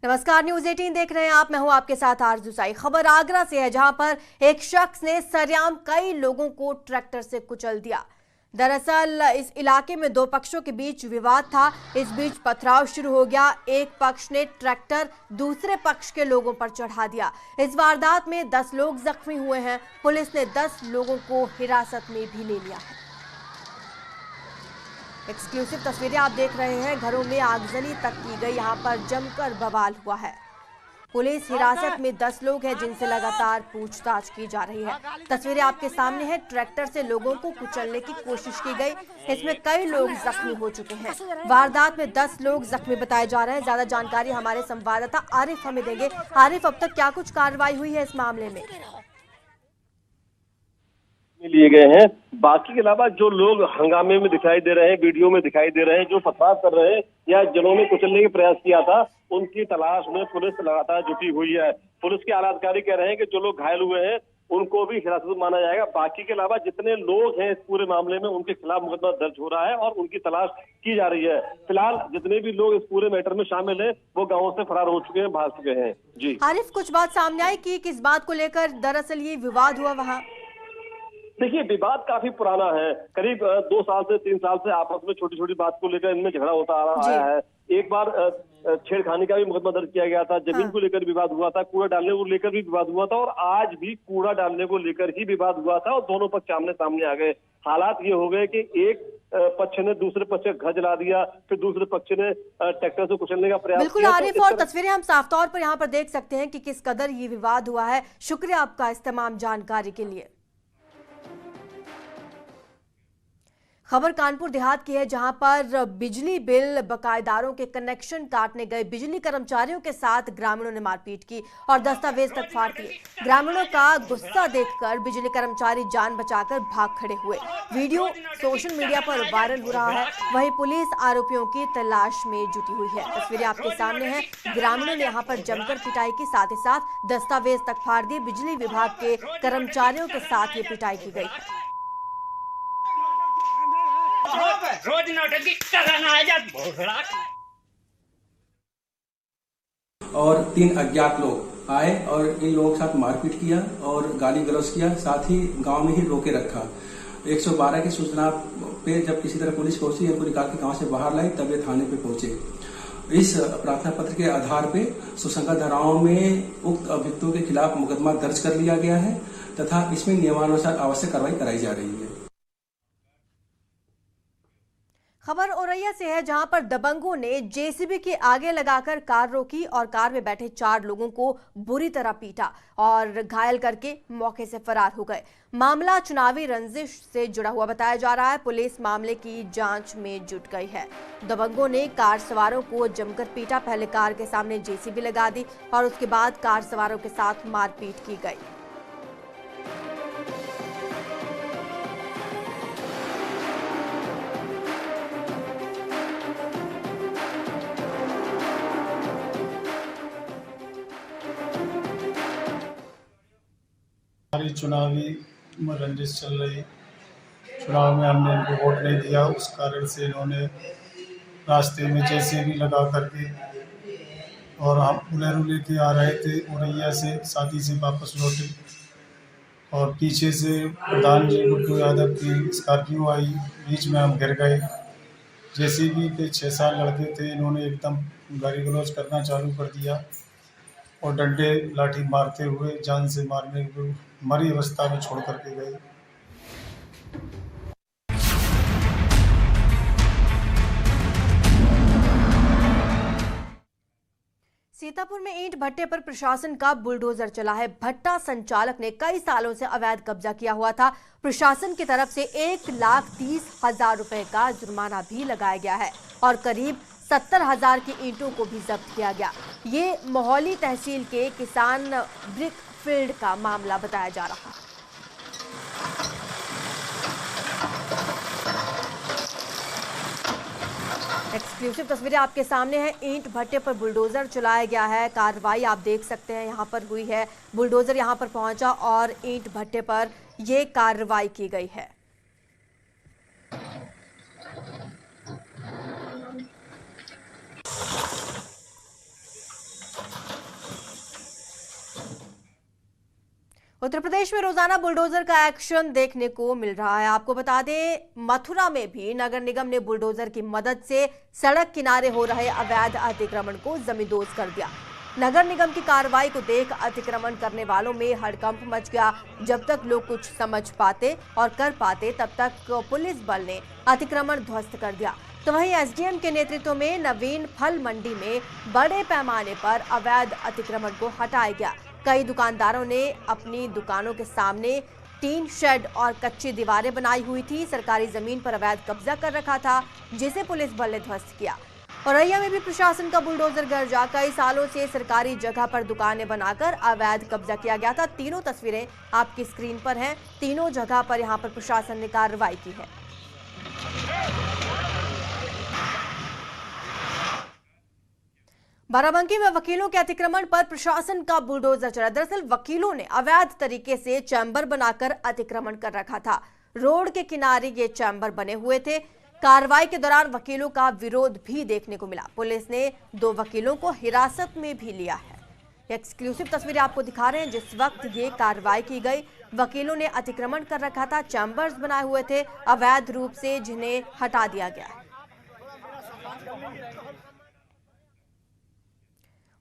नमस्कार, न्यूज 18 देख रहे हैं आप। मैं हूं आपके साथ आरजू साई। खबर आगरा से है, जहां पर एक शख्स ने सरेआम कई लोगों को ट्रैक्टर से कुचल दिया। दरअसल इस इलाके में दो पक्षों के बीच विवाद था। इस बीच पथराव शुरू हो गया। एक पक्ष ने ट्रैक्टर दूसरे पक्ष के लोगों पर चढ़ा दिया। इस वारदात में 10 लोग जख्मी हुए हैं। पुलिस ने 10 लोगों को हिरासत में भी ले लिया है। एक्सक्लूसिव तस्वीरें आप देख रहे हैं। घरों में आगजनी तक की गई, यहां पर जमकर बवाल हुआ है। पुलिस हिरासत में 10 लोग हैं, जिनसे लगातार पूछताछ की जा रही है। तस्वीरें आपके सामने हैं। ट्रैक्टर से लोगों को कुचलने की कोशिश की गई। इसमें कई लोग जख्मी हो चुके हैं। वारदात में 10 लोग जख्मी बताए जा रहे हैं। ज्यादा जानकारी हमारे संवाददाता आरिफ हमें देंगे। आरिफ, अब तक क्या कुछ कार्रवाई हुई है इस मामले में? लिए गए हैं। बाकी के अलावा जो लोग हंगामे में दिखाई दे रहे हैं, वीडियो में दिखाई दे रहे हैं, जो फसाद कर रहे हैं या जिन्होंने कुचलने का प्रयास किया था, उनकी तलाश में पुलिस लगातार जुटी हुई है। पुलिस के आला अधिकारी कह रहे हैं कि जो लोग घायल हुए हैं उनको भी हिरासत में माना जाएगा। बाकी के अलावा जितने लोग हैं इस पूरे मामले में, उनके खिलाफ मुकदमा दर्ज हो रहा है और उनकी तलाश की जा रही है। फिलहाल जितने भी लोग इस पूरे मैटर में शामिल हैं वो गाँव से फरार हो चुके हैं, भाग चुके हैं। जी आरिफ, कुछ बात सामने आई कि किस बात को लेकर दरअसल ये विवाद हुआ वहाँ? देखिए, विवाद काफी पुराना है। करीब 2 साल से 3 साल से आपस में छोटी छोटी बात को लेकर इनमें झगड़ा होता आया है। एक बार छेड़खानी का भी मुकदमा दर्ज किया गया था। जमीन को लेकर विवाद हुआ था, कूड़ा डालने को लेकर भी विवाद हुआ था और आज भी कूड़ा डालने को लेकर ही विवाद हुआ था और दोनों पक्ष आमने सामने आ गए। हालात ये हो गए कि एक पक्ष ने दूसरे पक्ष का घर जला दिया, फिर दूसरे पक्ष ने ट्रैक्टर से कुचलने का प्रयास बिल्कुल किया। आरिफ, और तस्वीरें हम साफ तौर पर यहाँ पर देख सकते हैं कि किस कदर ये विवाद हुआ है। शुक्रिया आपका इस तमाम जानकारी के लिए। खबर कानपुर देहात की है, जहां पर बिजली बिल बकायेदारों के कनेक्शन काटने गए बिजली कर्मचारियों के साथ ग्रामीणों ने मारपीट की और दस्तावेज तक फाड़ दिए। ग्रामीणों का गुस्सा देखकर बिजली कर्मचारी जान बचाकर भाग खड़े हुए। वीडियो सोशल मीडिया पर वायरल हो रहा है। वहीं पुलिस आरोपियों की तलाश में जुटी हुई है। तस्वीरें आपके सामने हैं। ग्रामीणों ने यहां पर जमकर पिटाई की, साथ ही साथ दस्तावेज तक फाड़ दिए। बिजली विभाग के कर्मचारियों के साथ ये पिटाई की गई है। रोज नौटंकी कराना है और 3 अज्ञात लोग आए और इन लोगों के साथ मारपीट किया और गाली गलौज किया, साथ ही गांव में ही रोके रखा। 112 की सूचना पे जब किसी तरह पुलिस पहुंची, इनको निकाल के गांव से बाहर लाई, तब ये थाने पे पहुंचे। इस प्रार्थना पत्र के आधार पे सुसंगत धाराओं में उक्त अभियुक्तों के खिलाफ मुकदमा दर्ज कर लिया गया है तथा इसमें नियमानुसार आवश्यक कार्रवाई कराई जा रही है। खबर औरैया से है, जहां पर दबंगों ने जेसीबी के आगे लगाकर कार रोकी और कार में बैठे 4 लोगों को बुरी तरह पीटा और घायल करके मौके से फरार हो गए। मामला चुनावी रंजिश से जुड़ा हुआ बताया जा रहा है। पुलिस मामले की जांच में जुट गई है। दबंगों ने कार सवारों को जमकर पीटा। पहले कार के सामने जेसीबी लगा दी और उसके बाद कार सवारों के साथ मारपीट की गई। हमारी चुनावी रंजिश चल रही, चुनाव में हमने इनको वोट नहीं दिया, उस कारण से इन्होंने रास्ते में जेसीबी लगा करके और हम बुलेरो लेके आ रहे थे औरैया से, शादी से वापस लौटे और पीछे से प्रधान जी गुड्डू यादव की स्कॉर्पियो आई, बीच में हम गिर गए। जेसीबी पे 6-7 लड़के थे, इन्होंने एकदम गाली गलौज करना चालू कर दिया और डंडे लाठी मारते हुए जान से मारने हुए मरी अवस्था में छोड़ करके गए। सीतापुर में ईंट भट्टे पर प्रशासन का बुलडोजर चला है। भट्टा संचालक ने कई सालों से अवैध कब्जा किया हुआ था। प्रशासन की तरफ से 1,30,000 रुपए का जुर्माना भी लगाया गया है और करीब 70,000 की ईंटों को भी जब्त किया गया। ये मोहाली तहसील के किसान ब्रिक फील्ड का मामला बताया जा रहा है। एक्सक्लूसिव तस्वीरें आपके सामने हैं। ईंट भट्टे पर बुलडोजर चलाया गया है। कार्रवाई आप देख सकते हैं यहां पर हुई है। बुलडोजर यहां पर पहुंचा और ईंट भट्टे पर यह कार्रवाई की गई है। उत्तर प्रदेश में रोजाना बुलडोजर का एक्शन देखने को मिल रहा है। आपको बता दें, मथुरा में भी नगर निगम ने बुलडोजर की मदद से सड़क किनारे हो रहे अवैध अतिक्रमण को जमींदोज कर दिया। नगर निगम की कार्रवाई को देख अतिक्रमण करने वालों में हड़कंप मच गया। जब तक लोग कुछ समझ पाते और कर पाते, तब तक पुलिस बल ने अतिक्रमण ध्वस्त कर दिया। तो वहीं एसडीएम के नेतृत्व में नवीन फल मंडी में बड़े पैमाने पर अवैध अतिक्रमण को हटाया गया। कई दुकानदारों ने अपनी दुकानों के सामने टीन शेड और कच्ची दीवारें बनाई हुई थी। सरकारी जमीन पर अवैध कब्जा कर रखा था, जिसे पुलिस बल ने ध्वस्त किया। औरैया में भी प्रशासन का बुलडोजर गरजा। कई सालों से सरकारी जगह पर दुकानें बनाकर अवैध कब्जा किया गया था। तीनों तस्वीरें आपकी स्क्रीन पर हैं। तीनों जगह पर यहां पर प्रशासन ने कार्रवाई की है। बाराबंकी में वकीलों के अतिक्रमण पर प्रशासन का बुलडोजर चला। दरअसल वकीलों ने अवैध तरीके से चैम्बर बनाकर अतिक्रमण कर रखा था। रोड के किनारे ये चैम्बर बने हुए थे। कार्रवाई के दौरान वकीलों का विरोध भी देखने को मिला। पुलिस ने 2 वकीलों को हिरासत में भी लिया है। एक्सक्लूसिव तस्वीरें आपको दिखा रहे हैं जिस वक्त ये कार्रवाई की गई। वकीलों ने अतिक्रमण कर रखा था, चैम्बर्स बनाए हुए थे अवैध रूप से, जिन्हें हटा दिया गया है।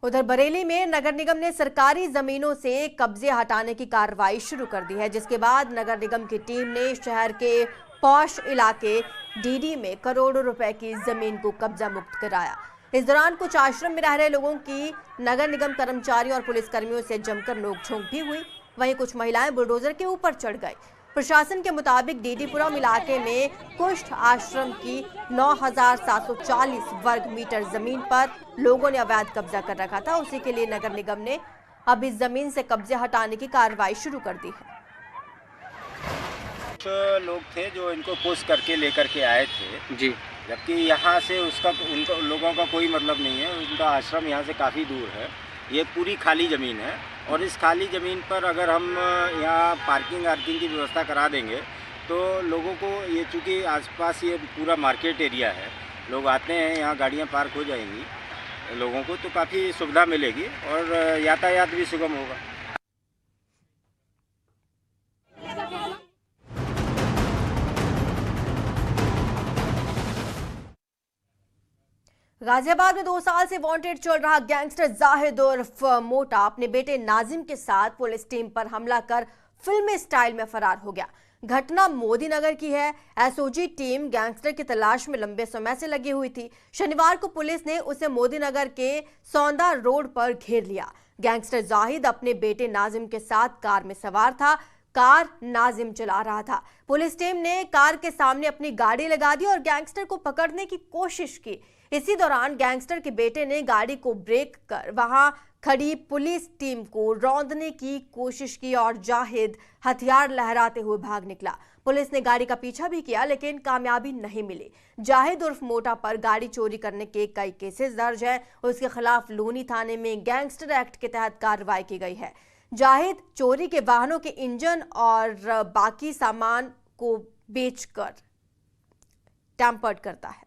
उधर बरेली में नगर निगम ने सरकारी जमीनों से कब्जे हटाने की कार्रवाई शुरू कर दी है, जिसके बाद नगर निगम की टीम ने शहर के पॉश इलाके डीडी में करोड़ों रुपए की जमीन को कब्जा मुक्त कराया। इस दौरान कुछ आश्रम में रह रहे लोगों की नगर निगम कर्मचारियों और पुलिसकर्मियों से जमकर नोकझोंक भी हुई। वहीं कुछ महिलाएं बुलडोजर के ऊपर चढ़ गई। प्रशासन के मुताबिक डीडीपुरम इलाके में कुष्ठ आश्रम की 9,740 वर्ग मीटर जमीन पर लोगों ने अवैध कब्जा कर रखा था। उसी के लिए नगर निगम ने अब इस जमीन से कब्जे हटाने की कार्रवाई शुरू कर दी है। लोग थे जो इनको पुश करके लेकर के आए थे जी, जबकि यहाँ से उसका उनको लोगों का कोई मतलब नहीं है। उनका आश्रम यहाँ से काफ़ी दूर है। ये पूरी खाली ज़मीन है और इस खाली ज़मीन पर अगर हम यहाँ पार्किंग वार्किंग की व्यवस्था करा देंगे तो लोगों को, ये चूँकि आसपास ये पूरा मार्केट एरिया है, लोग आते हैं, यहाँ गाड़ियाँ पार्क हो जाएंगी लोगों को, तो काफ़ी सुविधा मिलेगी और यातायात भी सुगम होगा। गाजियाबाद में 2 साल से वांटेड चल रहा गैंगस्टर जाहिद उर्फ मोटा अपने बेटे नाजिम के साथ पुलिस टीम पर हमला कर फिल्मी स्टाइल में फरार हो गया। घटना मोदी नगर की है। एसओजी टीम गैंगस्टर की तलाश में लंबे समय से लगी हुई थी। शनिवार को पुलिस ने उसे मोदी नगर के सौंदा रोड पर घेर लिया। गैंगस्टर जाहिद अपने बेटे नाजिम के साथ कार में सवार था। कार नाजिम चला रहा था। पुलिस टीम ने कार के सामने अपनी गाड़ी लगा दी और गैंगस्टर को पकड़ने की कोशिश की। इसी दौरान गैंगस्टर के बेटे ने गाड़ी को ब्रेक कर वहां खड़ी पुलिस टीम को रौंदने की कोशिश की और जाहिद हथियार लहराते हुए भाग निकला। पुलिस ने गाड़ी का पीछा भी किया, लेकिन कामयाबी नहीं मिली। जाहिद उर्फ मोटा पर गाड़ी चोरी करने के कई केसेस दर्ज हैं। उसके खिलाफ लूनी थाने में गैंगस्टर एक्ट के तहत कार्रवाई की गई है। जाहिद चोरी के वाहनों के इंजन और बाकी सामान को बेचकर टैंपर्ड करता है।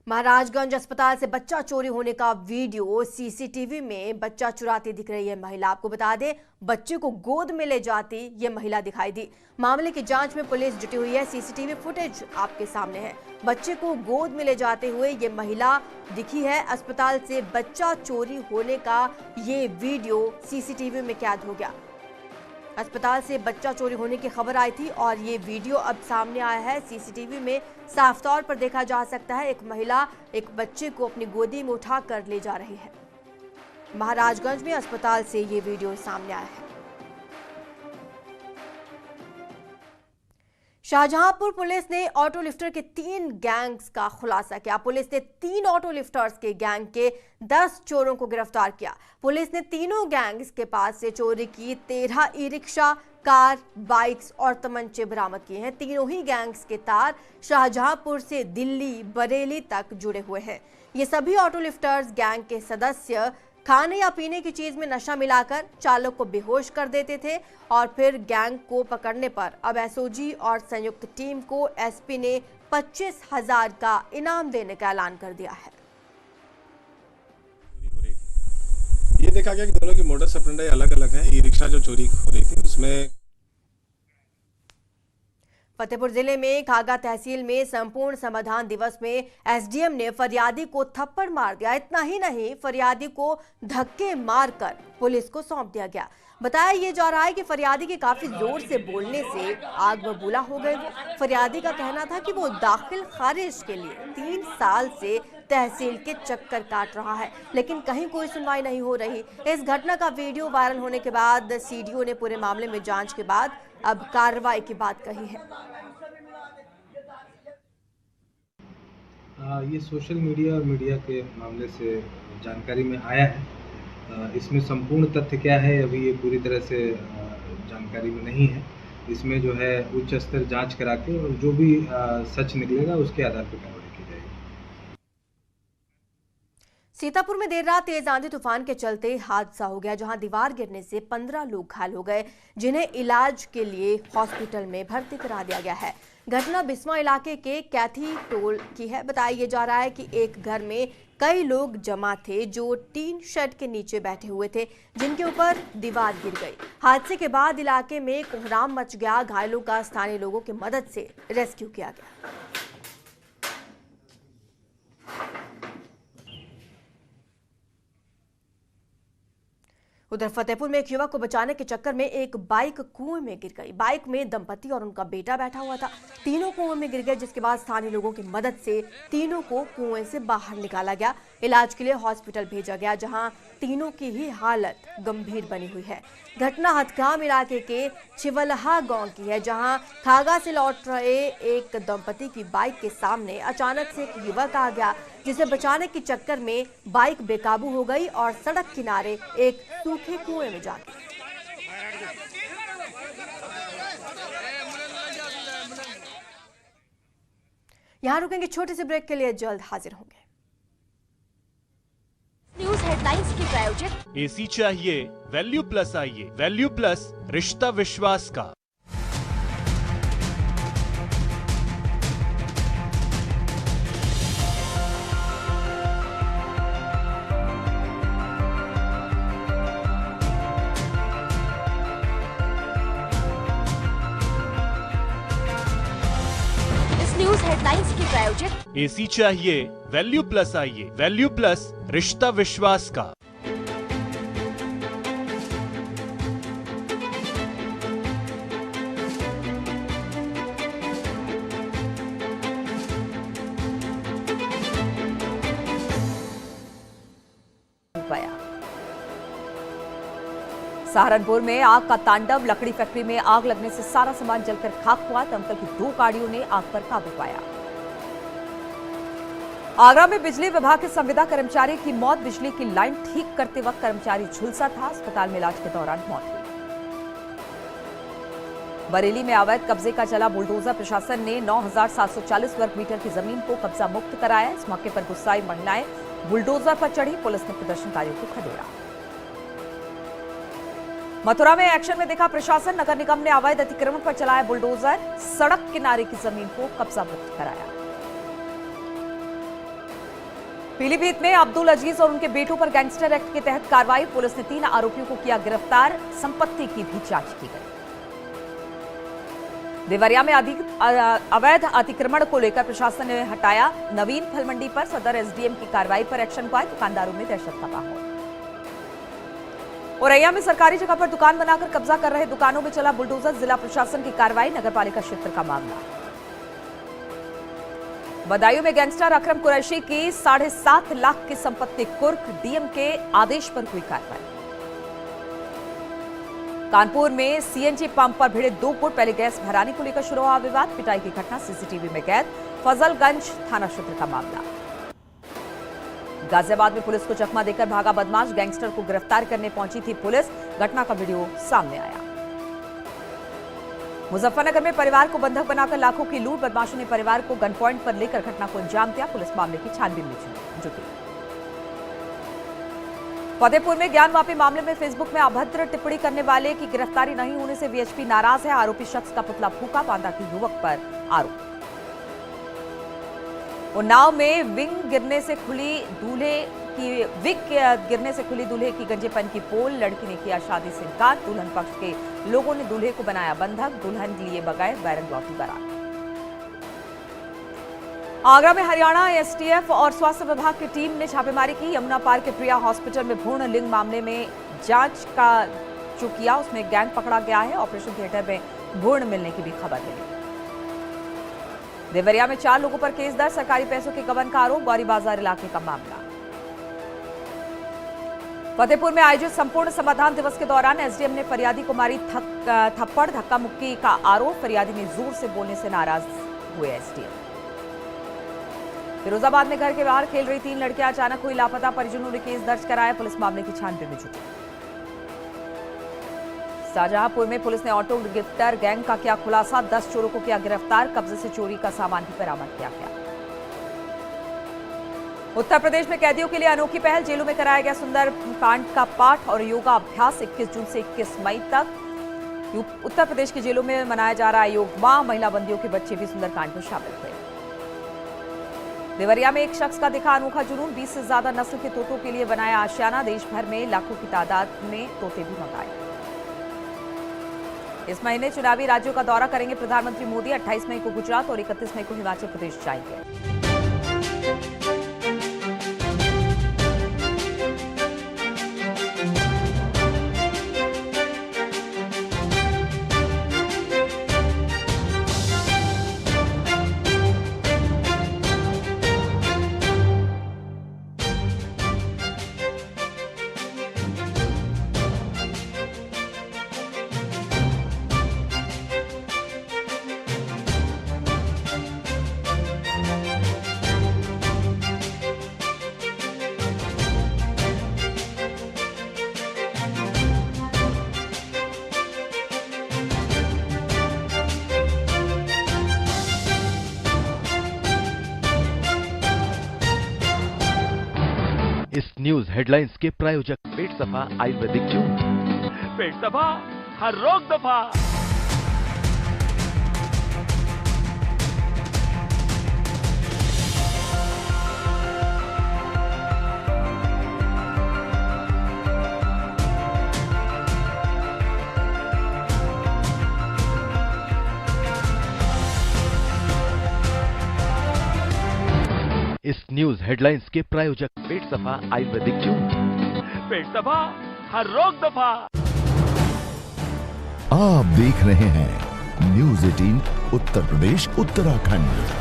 महाराजगंज अस्पताल से बच्चा चोरी होने का वीडियो सीसीटीवी में बच्चा चुराती दिख रही है महिला। आपको बता दें, बच्चे को गोद में ले जाती ये महिला दिखाई दी। मामले की जांच में पुलिस जुटी हुई है। सीसीटीवी फुटेज आपके सामने है। बच्चे को गोद में ले जाते हुए ये महिला दिखी है। अस्पताल से बच्चा चोरी होने का ये वीडियो सीसीटीवी में कैद हो गया। अस्पताल से बच्चा चोरी होने की खबर आई थी और ये वीडियो अब सामने आया है। सीसीटीवी में साफ तौर पर देखा जा सकता है एक महिला एक बच्चे को अपनी गोदी में उठाकर ले जा रही है। महाराजगंज में अस्पताल से ये वीडियो सामने आया है। शाहजहांपुर पुलिस ने ऑटो लिफ्टर के 3 गैंग्स का खुलासा किया। पुलिस ने 3 ऑटो लिफ्टर्स के गैंग के 10 चोरों को गिरफ्तार किया। पुलिस ने तीनों गैंग्स के पास से चोरी की 13 ई रिक्शा, कार, बाइक्स और तमंचे बरामद किए हैं। तीनों ही गैंग्स के तार शाहजहांपुर से दिल्ली, बरेली तक जुड़े हुए हैं। ये सभी ऑटो लिफ्टर्स गैंग के सदस्य खाने या पीने की चीज में नशा मिलाकर चालक को बेहोश कर देते थे और फिर गैंग को पकड़ने पर अब एसओजी और संयुक्त टीम को एसपी ने 25,000 का इनाम देने का ऐलान कर दिया है। ये देखा गया कि दोनों की मोडस ऑपरेंडी अलग अलग है। ई रिक्शा जो चोरी हो रही थी उसमें फतेहपुर जिले में खागा तहसील में संपूर्ण समाधान दिवस में एसडीएम ने फरियादी को थप्पड़ मार दिया। इतना ही नहीं, फरियादी को धक्के मारकर पुलिस को सौंप दिया गया। बताया ये जा रहा है कि फरियादी के काफी जोर से बोलने से आग बबूला हो गए। फरियादी का कहना था कि वो दाखिल खारिज के लिए 3 साल से तहसील के चक्कर काट रहा है, लेकिन कहीं कोई सुनवाई नहीं हो रही। इस घटना का वीडियो वायरल होने के बाद सीडीओ ने पूरे मामले में जांच के बाद अब कार्रवाई की बात कही है। ये सोशल मीडिया और मीडिया के मामले से जानकारी में आया है। इसमें संपूर्ण तथ्य क्या है अभी ये पूरी तरह से जानकारी में नहीं है। इसमें जो है उच्च स्तर जांच करा के और जो भी सच निकलेगा उसके आधार पर कार्रवाई की जाएगी। सीतापुर में देर रात तेज आंधी तूफान के चलते हादसा हो गया, जहां दीवार गिरने से 15 लोग घायल हो गए, जिन्हें इलाज के लिए हॉस्पिटल में भर्ती करा दिया गया है। घटना बिस्वा इलाके के कैथी टोल की है। बताया जा रहा है कि एक घर में कई लोग जमा थे जो टीन शेड के नीचे बैठे हुए थे, जिनके ऊपर दीवार गिर गई। हादसे के बाद इलाके में कोहराम मच गया। घायलों का स्थानीय लोगों की मदद से रेस्क्यू किया गया। उधर फतेहपुर में एक युवक को बचाने के चक्कर में एक बाइक कुएं में गिर गई। बाइक में दंपति और उनका बेटा बैठा हुआ था। तीनों कुएं में गिर गए, जिसके बाद स्थानीय लोगों की मदद से तीनों को कुएं से बाहर निकाला गया। इलाज के लिए हॉस्पिटल भेजा गया, जहां तीनों की ही हालत गंभीर बनी हुई है। घटना हथगाम इलाके के चिवलहा गांव की है, जहां खागा से लौट रहे एक दंपति की बाइक के सामने अचानक से एक युवक आ गया, जिसे बचाने के चक्कर में बाइक बेकाबू हो गई और सड़क किनारे एक सूखे कुएं में जा गिरी। यहां रुकेंगे छोटे से ब्रेक के लिए, जल्द हाजिर होंगे। न्यूज हेडलाइंस की प्रायोजक एसी चाहिए वैल्यू प्लस आइए। वैल्यू प्लस रिश्ता विश्वास का। न्यूज हेडलाइंस की प्रायोजक एसी चाहिए वैल्यू प्लस आइए। वैल्यू प्लस रिश्ता विश्वास का। सहारनपुर में आग का तांडव। लकड़ी फैक्ट्री में आग लगने से सारा सामान जलकर खाक हुआ। दमकल की 2 गाड़ियों ने आग पर काबू पाया। आगरा में बिजली विभाग के संविदा कर्मचारी की मौत। बिजली की लाइन ठीक करते वक्त कर्मचारी झुलसा था। अस्पताल में इलाज के दौरान मौत हुई। बरेली में अवैध कब्जे का चला बुलडोजर। प्रशासन ने 9,740 वर्ग मीटर की जमीन को कब्जा मुक्त कराया। इस मौके पर गुस्साई महिलाएं बुलडोजर पर चढ़ी। पुलिस ने प्रदर्शनकारियों को खदेड़ा। मथुरा में एक्शन में देखा प्रशासन। नगर निगम ने अवैध अतिक्रमण पर चलाया बुलडोजर। सड़क किनारे की जमीन को कब्जा मुक्त कराया। पीलीभीत में अब्दुल अजीज और उनके बेटों पर गैंगस्टर एक्ट के तहत कार्रवाई। पुलिस ने 3 आरोपियों को किया गिरफ्तार। संपत्ति की भी जांच की गई। देवरिया में अवैध अतिक्रमण को लेकर प्रशासन ने हटाया। नवीन फल मंडी पर सदर एसडीएम की कार्रवाई पर एक्शन हुआ। दुकानदारों में दहशत का माहौल। औरैया में सरकारी जगह पर दुकान बनाकर कब्जा कर रहे दुकानों में चला बुलडोजर। जिला प्रशासन की कार्रवाई। नगरपालिका क्षेत्र का मामला। बदायूं में गैंगस्टर अकरम कुरैशी की 7.5 लाख की संपत्ति कुर्क। डीएम के आदेश पर हुई कार्रवाई। कानपुर में सीएनजी पंप पर भिड़े 2 गुट। पहले गैस भराने को लेकर शुरू हुआ विवाद। पिटाई की घटना सीसीटीवी में कैद। फजलगंज थाना क्षेत्र का मामला। गाजियाबाद में पुलिस को चकमा देकर भागा बदमाश। गैंगस्टर को गिरफ्तार करने पहुंची थी पुलिस। घटना का वीडियो सामने आया। मुजफ्फरनगर में परिवार को बंधक बनाकर लाखों की लूट। बदमाशों ने परिवार को गन पॉइंट पर लेकर घटना को अंजाम दिया। पुलिस मामले की छानबीन में जुटी। फतेहपुर में ज्ञानवापी मामले में फेसबुक में अभद्र टिप्पणी करने वाले की गिरफ्तारी नहीं होने से वीएचपी नाराज है। आरोपी शख्स का पुतला फूंका। बांदा के युवक पर आरोप। उन्नाव में विंग गिरने से खुली दूल्हे की विग गिरने से खुली दूल्हे की गंजेपन की पोल, लड़की ने किया शादी से इनकार, दुल्हन पक्ष के लोगों ने दूल्हे को बनाया बंधक, दुल्हन लिए बगाए बैरंग लौटी बारात। आगरा में हरियाणा एसटीएफ और स्वास्थ्य विभाग की टीम ने छापेमारी की। यमुना पार के प्रिया हॉस्पिटल में भ्रूण लिंग मामले में जांच का जो किया उसमें गैंग पकड़ा गया है। ऑपरेशन थिएटर में भ्रूण मिलने की भी खबर मिली। देवरिया में 4 लोगों पर केस दर्ज, सरकारी पैसों के गबन का आरोप, गौरी बाजार इलाके का मामला। फतेहपुर में आयोजित संपूर्ण समाधान दिवस के दौरान एसडीएम ने फरियादी को मारी थप्पड़, धक्का मुक्की का आरोप, फरियादी ने जोर से बोलने से नाराज हुए एसडीएम। फिरोजाबाद में घर के बाहर खेल रही 3 लड़कियां अचानक हुई लापता, परिजनों ने केस दर्ज कराया, पुलिस मामले की छानबीन में जुटी। शाहजहांपुर में पुलिस ने ऑटो गिफ्टर गैंग का किया खुलासा, 10 चोरों को किया गिरफ्तार, कब्जे से चोरी का सामान भी बरामद किया गया। उत्तर प्रदेश में कैदियों के लिए अनोखी पहल, जेलों में कराया गया सुंदर कांड का पाठ और योगा अभ्यास। 21 जून से 21 मई तक उत्तर प्रदेश की जेलों में मनाया जा रहा है योग माह। महिला बंदियों के बच्चे भी सुंदर कांड में शामिल हुए। देवरिया में एक शख्स का दिखा अनोखा जुनून, 20 से ज्यादा नस्ल के तोतों के लिए बनाया आशियाना, देश भर में लाखों की तादाद में तोते भी मंगाए। इस महीने चुनावी राज्यों का दौरा करेंगे प्रधानमंत्री मोदी, 28 मई को गुजरात और 31 मई को हिमाचल प्रदेश जाएंगे। इस न्यूज हेडलाइंस के प्रायोजक पेट सफा आयुर्वेदिक जूस, पेट सफा हर रोग दफा। इस न्यूज हेडलाइंस के प्रायोजक पेट सफा आयुर्वेदिक जूस, पेट सफा हर रोग दफा। आप देख रहे हैं न्यूज 18 उत्तर प्रदेश उत्तराखंड।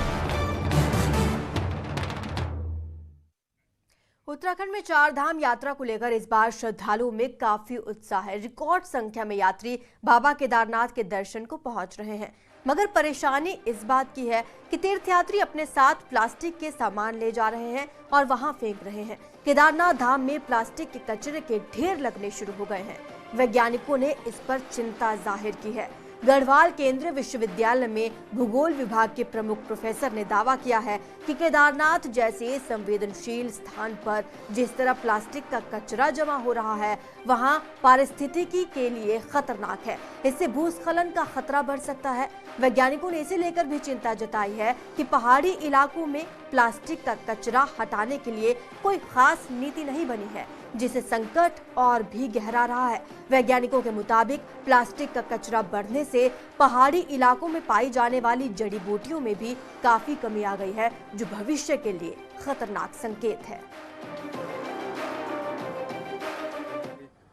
उत्तराखंड में 4 धाम यात्रा को लेकर इस बार श्रद्धालुओं में काफी उत्साह है। रिकॉर्ड संख्या में यात्री बाबा केदारनाथ के दर्शन को पहुंच रहे हैं, मगर परेशानी इस बात की है कि तीर्थयात्री अपने साथ प्लास्टिक के सामान ले जा रहे हैं और वहां फेंक रहे हैं। केदारनाथ धाम में प्लास्टिक के कचरे के ढेर लगने शुरू हो गए हैं। वैज्ञानिकों ने इस पर चिंता जाहिर की है। गढ़वाल केंद्रीय विश्वविद्यालय में भूगोल विभाग के प्रमुख प्रोफेसर ने दावा किया है कि केदारनाथ जैसे संवेदनशील स्थान पर जिस तरह प्लास्टिक का कचरा जमा हो रहा है, वहां पारिस्थितिकी के लिए खतरनाक है। इससे भूस्खलन का खतरा बढ़ सकता है। वैज्ञानिकों ने इसे लेकर भी चिंता जताई है कि पहाड़ी इलाकों में प्लास्टिक का कचरा हटाने के लिए कोई खास नीति नहीं बनी है, जिससे संकट और भी गहरा रहा है। वैज्ञानिकों के मुताबिक प्लास्टिक का कचरा बढ़ने से पहाड़ी इलाकों में पाई जाने वाली जड़ी बूटियों में भी काफी कमी आ गई है, जो भविष्य के लिए खतरनाक संकेत है।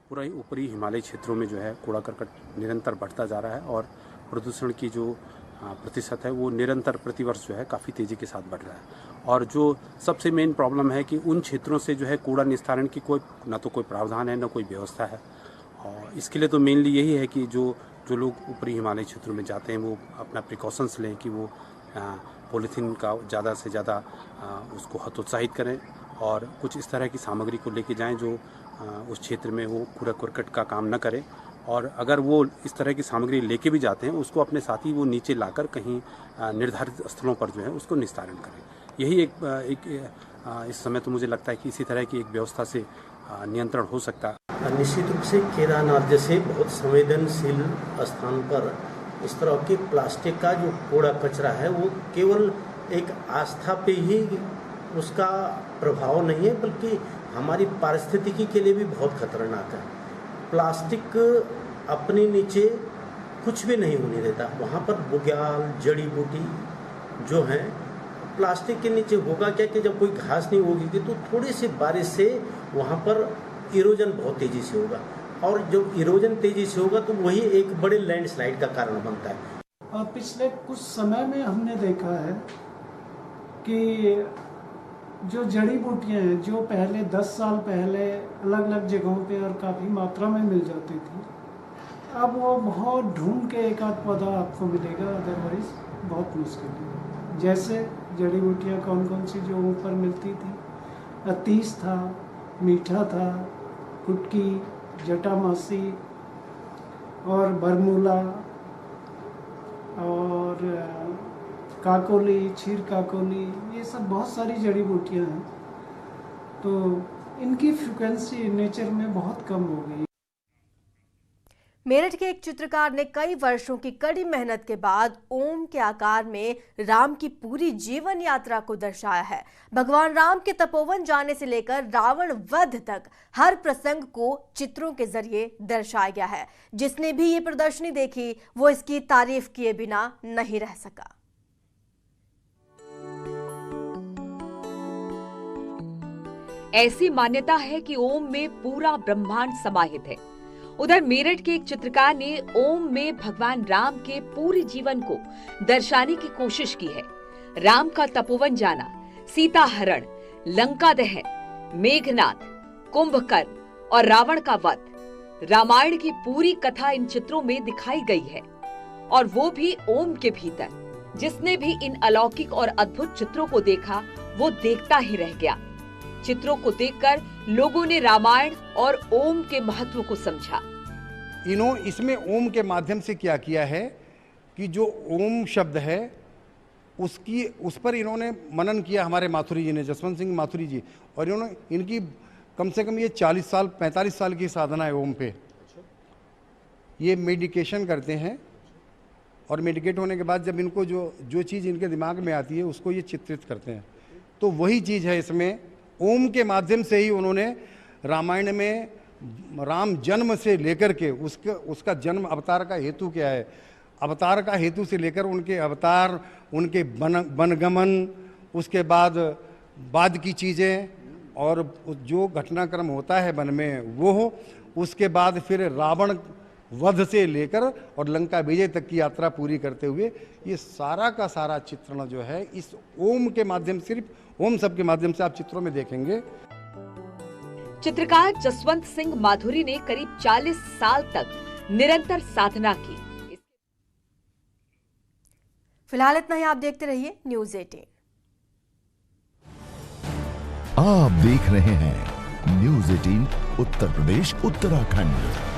पूरा ही ऊपरी हिमालय क्षेत्रों में जो है कूड़ा करकट निरंतर बढ़ता जा रहा है और प्रदूषण की जो प्रतिशत है वो निरंतर प्रतिवर्ष जो है काफ़ी तेज़ी के साथ बढ़ रहा है। और जो सबसे मेन प्रॉब्लम है कि उन क्षेत्रों से जो है कूड़ा निस्तारण की कोई ना तो कोई प्रावधान है ना कोई व्यवस्था है। और इसके लिए तो मेनली यही है कि जो लोग ऊपरी हिमालय क्षेत्रों में जाते हैं वो अपना प्रिकॉशंस लें कि वो पॉलीथीन का ज़्यादा से ज़्यादा उसको हतोत्साहित करें और कुछ इस तरह की सामग्री को लेके जाएं जो उस क्षेत्र में वो कूड़ा करकट का काम न करे। और अगर वो इस तरह की सामग्री लेके भी जाते हैं उसको अपने साथ ही वो नीचे लाकर कहीं निर्धारित स्थलों पर जो है उसको निस्तारण करें। यही एक इस समय तो मुझे लगता है कि इसी तरह की एक व्यवस्था से नियंत्रण हो सकता है। निश्चित रूप से केदारनाथ जैसे बहुत संवेदनशील स्थान पर इस तरह के प्लास्टिक का जो कूड़ा कचरा है वो केवल एक आस्था पे ही उसका प्रभाव नहीं है, बल्कि हमारी पारिस्थितिकी के लिए भी बहुत खतरनाक है। प्लास्टिक अपने नीचे कुछ भी नहीं होने देता, वहाँ पर बुग्याल जड़ी बूटी जो है प्लास्टिक के नीचे होगा क्या कि जब कोई घास नहीं होगी तो थोड़ी सी बारिश से वहाँ पर इरोजन बहुत तेज़ी से होगा, और जब इरोजन तेज़ी से होगा तो वही एक बड़े लैंडस्लाइड का कारण बनता है। और पिछले कुछ समय में हमने देखा है कि जो जड़ी बूटियाँ हैं जो पहले 10 साल पहले अलग अलग जगहों पे और काफ़ी मात्रा में मिल जाती थी, अब वो बहुत ढूंढ के एक आध पौधा आपको मिलेगा, अदरवाइज बहुत मुश्किल है। जैसे जड़ी बूटियाँ कौन कौन सी जो ऊपर मिलती थी, अतीस था, मीठा था, कुटकी, जटामासी और बरमूला और काकोली, क्षीर काकोली, ये सब बहुत सारी जड़ी बूटियाँ हैं। तो इनकी फ्रिक्वेंसी नेचर में बहुत कम हो गई। मेरठ के एक चित्रकार ने कई वर्षों की कड़ी मेहनत के बाद ओम के आकार में राम की पूरी जीवन यात्रा को दर्शाया है। भगवान राम के तपोवन जाने से लेकर रावण वध तक हर प्रसंग को चित्रों के जरिए दर्शाया गया है। जिसने भी ये प्रदर्शनी देखी वो इसकी तारीफ किए बिना नहीं रह सका। ऐसी मान्यता है कि ओम में पूरा ब्रह्मांड समाहित है। उधर मेरठ के एक चित्रकार ने ओम में भगवान राम के पूरे जीवन को दर्शाने की कोशिश की है। राम का तपोवन जाना, सीता हरण, लंका दहन, मेघनाद, कुंभकर्ण और रावण का वध, रामायण की पूरी कथा इन चित्रों में दिखाई गई है, और वो भी ओम के भीतर। जिसने भी इन अलौकिक और अद्भुत चित्रों को देखा वो देखता ही रह गया। चित्रों को देखकर लोगों ने रामायण और ओम के महत्व को समझा। इसमें ओम के माध्यम से क्या किया है कि जो ओम शब्द है उस पर इन्होंने मनन किया, हमारे माथुरी जी ने, जसवंत सिंह माथुरी जी, और इनकी कम से कम ये 40 साल 45 साल की साधना है ओम पे। ये मेडिकेशन करते हैं और मेडिकेट होने के बाद जब इनको जो चीज़ इनके दिमाग में आती है उसको ये चित्रित करते हैं। तो वही चीज़ है इसमें, ओम के माध्यम से ही उन्होंने रामायण में राम जन्म से लेकर के उसका जन्म, अवतार का हेतु क्या है, अवतार का हेतु से लेकर उनके अवतार, उनके वनगमन, उसके बाद की चीज़ें और जो घटनाक्रम होता है वन में वो, उसके बाद फिर रावण वध से लेकर और लंका विजय तक की यात्रा पूरी करते हुए ये सारा का सारा चित्रण जो है इस ओम के माध्यम, सिर्फ ओम शब्द के माध्यम से आप चित्रों में देखेंगे। चित्रकार जसवंत सिंह माथुरी ने करीब 40 साल तक निरंतर साधना की। फिलहाल इतना ही। आप देखते रहिए न्यूज़ 18। आप देख रहे हैं न्यूज़ 18 उत्तर प्रदेश उत्तराखंड।